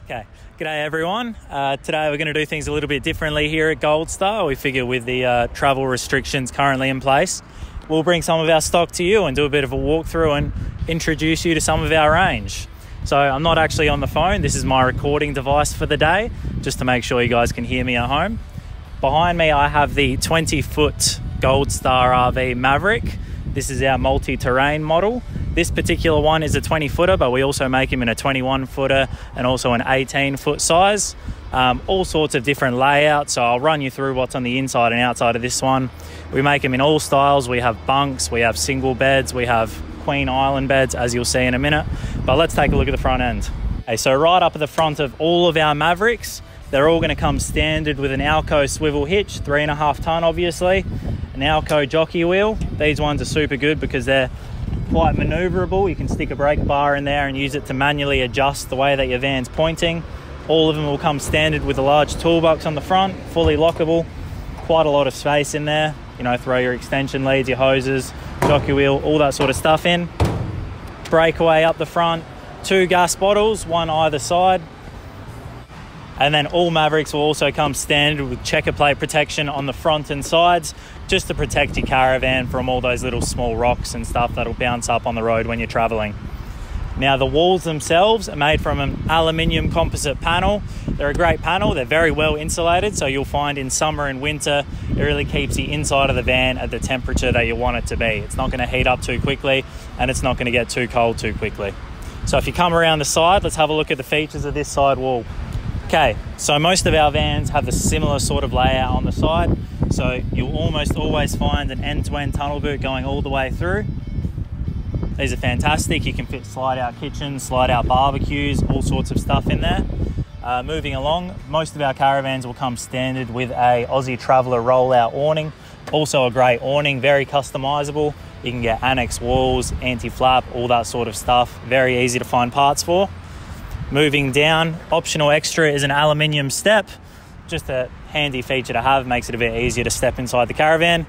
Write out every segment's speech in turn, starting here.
Okay, g'day everyone. Today we're going to do things a little bit differently here at Goldstar. We figure with the travel restrictions currently in place, we'll bring some of our stock to you and do a bit of a walkthrough and introduce you to some of our range. So I'm not actually on the phone. This is my recording device for the day, just to make sure you guys can hear me at home. Behind me, I have the 20-foot Goldstar RV Maverick. This is our multi-terrain model. This particular one is a 20-footer, but we also make them in a 21-footer and also an 18-foot size. All sorts of different layouts, so I'll run you through what's on the inside and outside of this one. We make them in all styles. We have bunks, we have single beds, we have queen island beds, as you'll see in a minute. But let's take a look at the front end. Okay, so right up at the front of all of our Mavericks, they're all going to come standard with an Alco swivel hitch, 3.5 ton obviously, an Alco jockey wheel. These ones are super good because they're quite maneuverable. You can stick a brake bar in there and use it to manually adjust the way that your van's pointing. All of them will come standard with a large toolbox on the front, fully lockable. Quite a lot of space in there. You know, throw your extension leads, your hoses, jockey wheel, all that sort of stuff in. Breakaway up the front, 2 gas bottles, one either side. And then all Mavericks will also come standard with checker plate protection on the front and sides, just to protect your Caravan from all those little small rocks and stuff that'll bounce up on the road when you're traveling. Now the walls themselves are made from an aluminium composite panel. They're a great panel, they're very well insulated, so you'll find in summer and winter, it really keeps the inside of the van at the temperature that you want it to be. It's not gonna heat up too quickly and it's not gonna get too cold too quickly. So if you come around the side, let's have a look at the features of this side wall. Okay, so most of our vans have a similar sort of layout on the side. So you'll almost always find an end-to-end tunnel boot going all the way through. These are fantastic. You can fit slide-out kitchens, slide-out barbecues, all sorts of stuff in there. Moving along, most of our Caravans will come standard with a Aussie Traveller roll-out awning. Also a great awning, very customizable. You can get annex walls, anti-flap, all that sort of stuff. Very easy to find parts for. Moving down, optional extra is an aluminium step. Just a handy feature to have, makes it a bit easier to step inside the Caravan.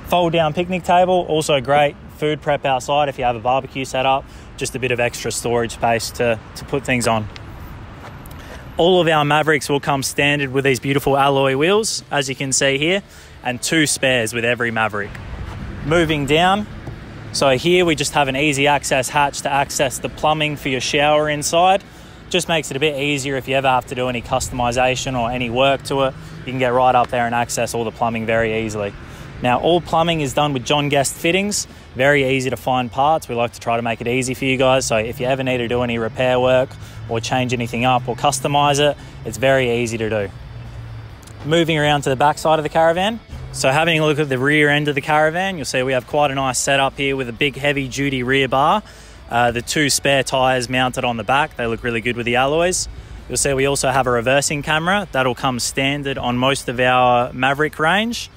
Fold down picnic table, also great food prep outside if you have a barbecue set up. Just a bit of extra storage space to put things on. All of our Mavericks will come standard with these beautiful alloy wheels, as you can see here, and 2 spares with every Maverick. Moving down, so here we just have an easy access hatch to access the plumbing for your shower inside. Just makes it a bit easier if you ever have to do any customization or any work to it. You can get right up there and access all the plumbing very easily. Now, all plumbing is done with John Guest fittings. Very easy to find parts. We like to try to make it easy for you guys. So if you ever need to do any repair work or change anything up or customize it, it's very easy to do. Moving around to the back side of the Caravan. So having a look at the rear end of the Caravan, you'll see we have quite a nice setup here with a big heavy duty rear bar. The 2 spare tyres mounted on the back. They look really good with the alloys. You'll see we also have a reversing camera. That'll come standard on most of our Maverick range.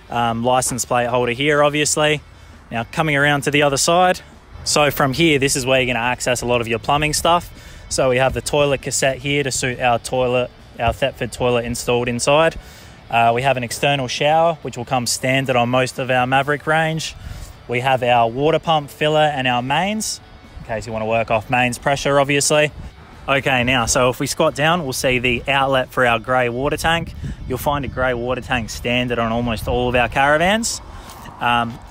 License plate holder here, obviously. Now coming around to the other side. So from here, this is where you're gonna access a lot of your plumbing stuff. So we have the toilet cassette here to suit our toilet, our Thetford toilet installed inside. We have an external shower, which will come standard on most of our Maverick range. We have our water pump filler and our mains, in case you want to work off mains pressure, obviously. Okay, now, so if we squat down, we'll see the outlet for our grey water tank. You'll find a grey water tank standard on almost all of our Caravans.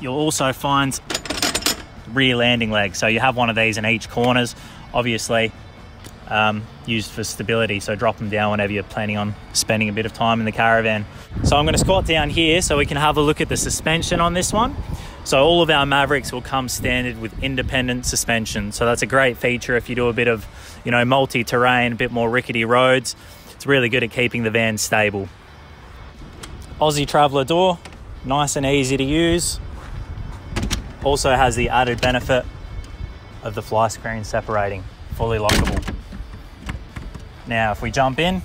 You'll also find rear landing legs. So you have one of these in each corners, obviously used for stability. So drop them down whenever you're planning on spending a bit of time in the Caravan. So I'm going to squat down here so we can have a look at the suspension on this one. So all of our Mavericks will come standard with independent suspension. So that's a great feature if you do a bit of, you know, multi-terrain, a bit more rickety roads. It's really good at keeping the van stable. Aussie Traveller door, nice and easy to use. Also has the added benefit of the Flyscreen separating, fully lockable. Now, if we jump in.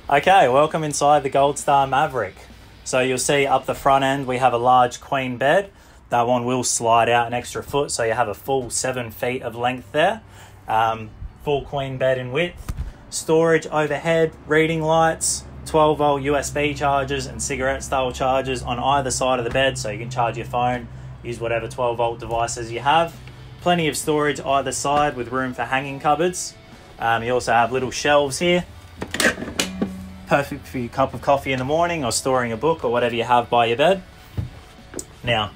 Okay, welcome inside the Goldstar Maverick. So you'll see up the front end, we have a large queen bed. That one will slide out an extra foot, so you have a full 7 feet of length there. Full queen bed in width. Storage overhead, reading lights, 12-volt USB chargers and cigarette-style chargers on either side of the bed, so you can charge your phone, use whatever 12-volt devices you have. Plenty of storage either side with room for hanging cupboards. You also have little shelves here, perfect for your cup of coffee in the morning or storing a book or whatever you have by your bed. Now,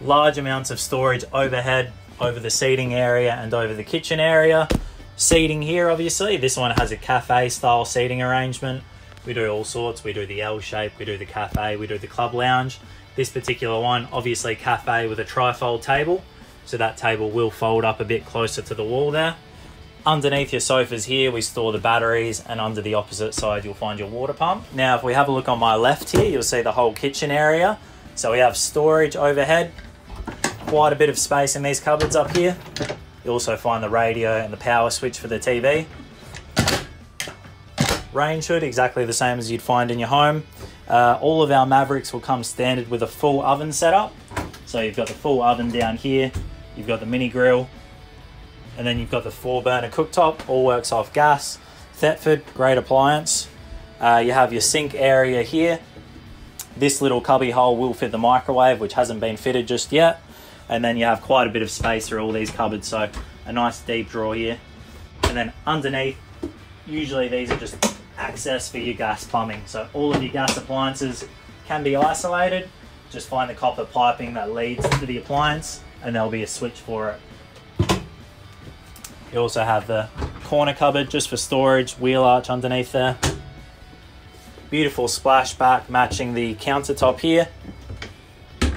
large amounts of storage overhead over the seating area and over the kitchen area. Seating here, obviously, this one has a cafe style seating arrangement. We do all sorts. We do the L shape, we do the cafe, we do the club lounge. This particular one, obviously cafe with a trifold table, so that table will fold up a bit closer to the wall there. Underneath your sofas here, we store the batteries, and under the opposite side, you'll find your water pump. Now, if we have a look on my left here, you'll see the whole kitchen area. So we have storage overhead, quite a bit of space in these cupboards up here. You also find the radio and the power switch for the TV. Range hood, exactly the same as you'd find in your home. All of our Mavericks will come standard with a full oven setup. So you've got the full oven down here, you've got the mini grill, and then you've got the 4-burner cooktop, all works off gas. Thetford, great appliance. You have your sink area here. This little cubby hole will fit the microwave, which hasn't been fitted just yet. And then you have quite a bit of space through all these cupboards, so a nice deep drawer here. And then underneath, usually these are just access for your gas plumbing. So all of your gas appliances can be isolated. Just find the copper piping that leads to the appliance, and there'll be a switch for it. You also have the corner cupboard just for storage, wheel arch underneath there. Beautiful splashback matching the countertop here.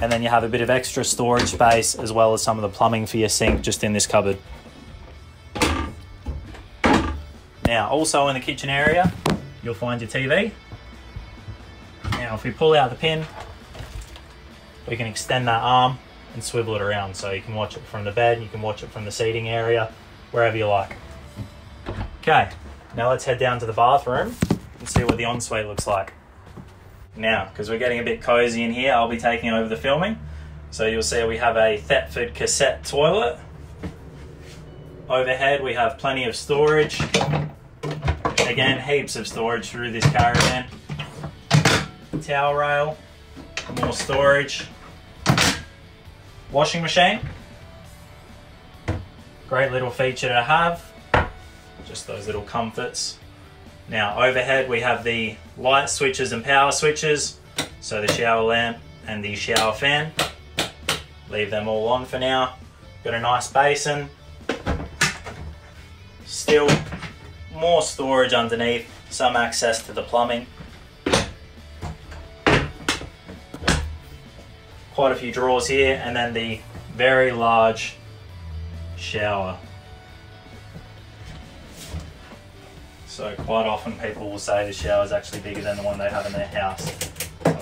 And then you have a bit of extra storage space as well as some of the plumbing for your sink just in this cupboard. Now, also in the kitchen area, you'll find your TV. Now, if we pull out the pin, we can extend that arm and swivel it around. So you can watch it from the bed, you can watch it from the seating area, wherever you like. Okay, now let's head down to the bathroom and see what the ensuite looks like. Now, because we're getting a bit cozy in here, I'll be taking over the filming. So you'll see we have a Thetford cassette toilet. Overhead, we have plenty of storage. Again, heaps of storage through this Caravan. Towel rail, more storage. Washing machine. Great little feature to have. Just those little comforts. Now overhead we have the light switches and power switches, so the shower lamp and the shower fan. Leave them all on for now. Got a nice basin. Still more storage underneath, some access to the plumbing. Quite a few drawers here, and then the very large shower. So quite often people will say the shower is actually bigger than the one they have in their house.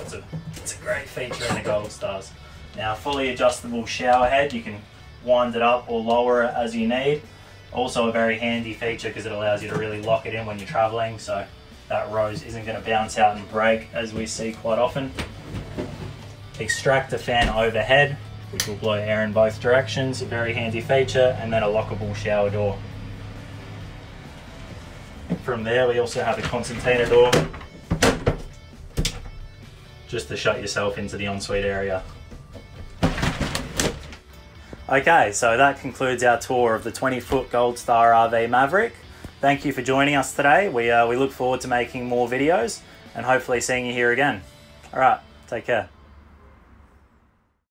So it's a great feature in the Goldstars. Now, fully adjustable shower head, you can wind it up or lower it as you need. Also a very handy feature because it allows you to really lock it in when you're traveling, so that rose isn't going to bounce out and break as we see quite often. Extractor fan overhead, which will blow air in both directions, a very handy feature, and then a lockable shower door. From there we also have a concertina door, just to shut yourself into the ensuite area. Okay, so that concludes our tour of the 20-foot Goldstar RV Maverick. Thank you for joining us today. We look forward to making more videos and hopefully seeing you here again. All right, take care.